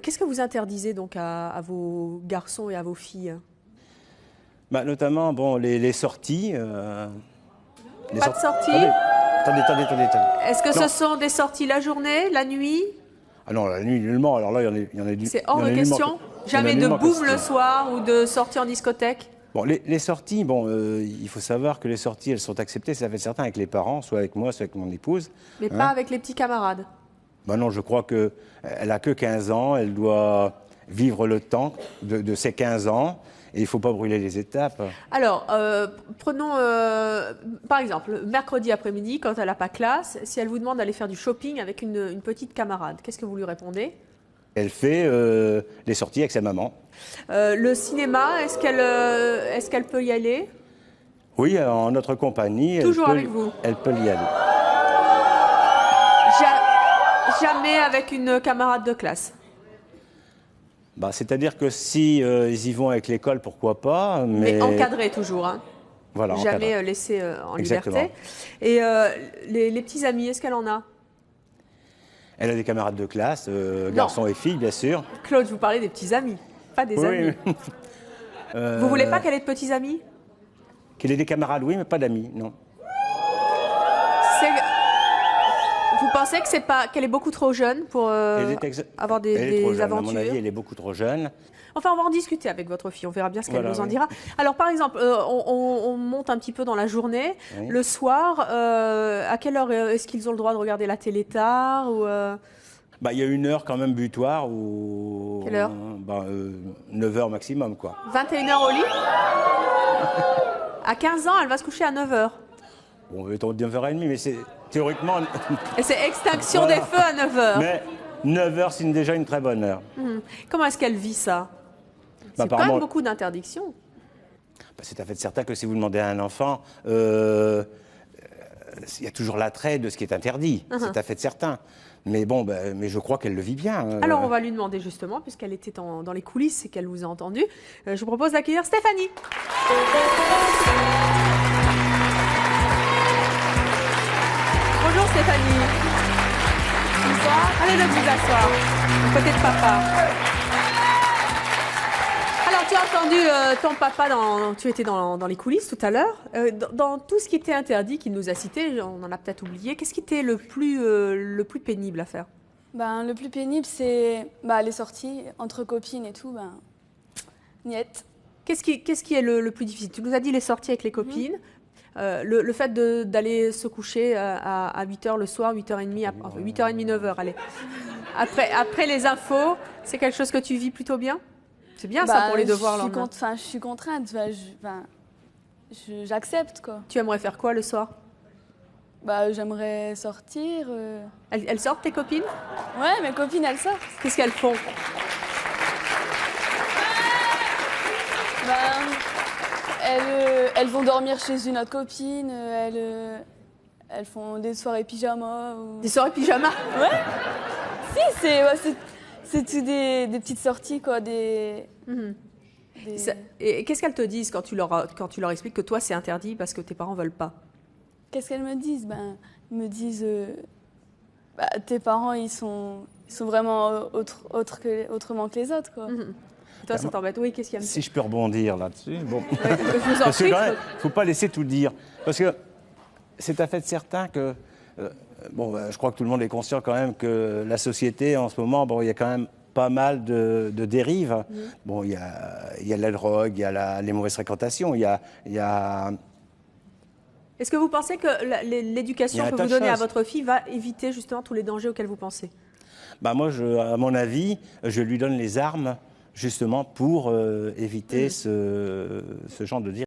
Qu'est-ce que vous interdisez donc à vos garçons et à vos filles? Notamment, bon, les sorties. Pas de sortie? Attendez. Est-ce que Non. ce sont des sorties la journée, la nuit? Ah non, la nuit, nullement. Alors là, il y en a du. C'est hors de question? Jamais de boum le soir ou de sortie en discothèque? Bon, les sorties, bon, il faut savoir que les sorties, elles sont acceptées, ça fait certain, avec les parents, soit avec moi, soit avec mon épouse. Mais pas avec les petits camarades? Non, je crois qu'elle a que 15 ans, elle doit vivre le temps de ses 15 ans, et il ne faut pas brûler les étapes. Alors, prenons par exemple, mercredi après-midi, quand elle n'a pas classe, si elle vous demande d'aller faire du shopping avec une petite camarade, qu'est-ce que vous lui répondez? Elle fait les sorties avec sa maman. Le cinéma, est-ce qu'elle peut y aller? Oui, en notre compagnie. Toujours avec vous? Elle peut y aller. Jamais avec une camarade de classe? C'est-à-dire que si ils y vont avec l'école, pourquoi pas, mais encadré toujours, hein? Voilà, jamais encadré. laissé en Exactement. liberté. Et les petits amis, est-ce qu'elle en a? Elle a des camarades de classe, garçons et filles, bien sûr. Claude, je vous parlais des petits amis, pas des amis. Vous voulez pas qu'elle ait de petits amis? Qu'elle ait des camarades, oui, mais pas d'amis, non. Vous pensez que qu'elle est beaucoup trop jeune pour avoir des aventures? À mon avis, elle est beaucoup trop jeune. Enfin, on va en discuter avec votre fille, on verra bien ce qu'elle nous en dira. Alors, par exemple, on monte un petit peu dans la journée. Oui. Le soir, à quelle heure est-ce qu'ils ont le droit de regarder la télé tard ou il y a une heure quand même butoir. Ou quelle heure? 9h maximum, quoi. 21h au lit? À 15 ans, elle va se coucher à 9h. Bon, mettons 9h30, mais c'est théoriquement... Et c'est extinction des feux à 9h. Mais 9h, c'est déjà une très bonne heure. Comment est-ce qu'elle vit ça? C'est quand même beaucoup d'interdictions. C'est à fait certain que si vous demandez à un enfant, il y a toujours l'attrait de ce qui est interdit. C'est à fait certain. Mais bon, mais je crois qu'elle le vit bien. Alors, on va lui demander justement, puisqu'elle était dans les coulisses et qu'elle vous a entendu. Je vous propose d'accueillir Stéphanie. Bonjour Stéphanie. Bonsoir. Allez donc vous asseoir, à côté de papa. Alors, tu as entendu ton papa, tu étais dans les coulisses tout à l'heure. Dans tout ce qui était interdit, qu'il nous a cité, on en a peut-être oublié, qu'est-ce qui était le plus pénible à faire? Le plus pénible, c'est les sorties entre copines et tout. Niet. Qu'est-ce qui est le plus difficile? Tu nous as dit les sorties avec les copines. Le fait d'aller se coucher à 8h le soir, 8h30, 8h30, 9h, allez. Après les infos, c'est quelque chose que tu vis plutôt bien? C'est bien ça pour les devoirs le lendemain. Je suis contrainte, j'accepte quoi. Tu aimerais faire quoi le soir? J'aimerais sortir. Elles sortent tes copines? Ouais, mes copines elles sortent. Qu'est-ce qu'elles font? Elles vont dormir chez une autre copine, elles font des soirées pyjama. Des soirées pyjama? Ouais. Si, c'est tout des petites sorties, quoi. Et qu'est-ce qu'elles te disent quand tu leur expliques que toi, c'est interdit parce que tes parents veulent pas? Qu'est-ce qu'elles me disent? Ils me disent tes parents, ils sont vraiment autrement que les autres, quoi. Toi, ça t'embête? Oui, qu'est-ce qu'il y a? Si je peux rebondir là-dessus. Bon. Je vous en prie. Il ne faut pas laisser tout dire. Parce que c'est à fait certain que... je crois que tout le monde est conscient quand même que la société, en ce moment, il y a quand même pas mal de dérives. Il y a la drogue, il y a les mauvaises fréquentations, il y a... Est-ce que vous pensez que l'éducation que vous donnez à votre fille va éviter justement tous les dangers auxquels vous pensez? Moi, à mon avis, je lui donne les armes justement pour éviter ce genre de dérive.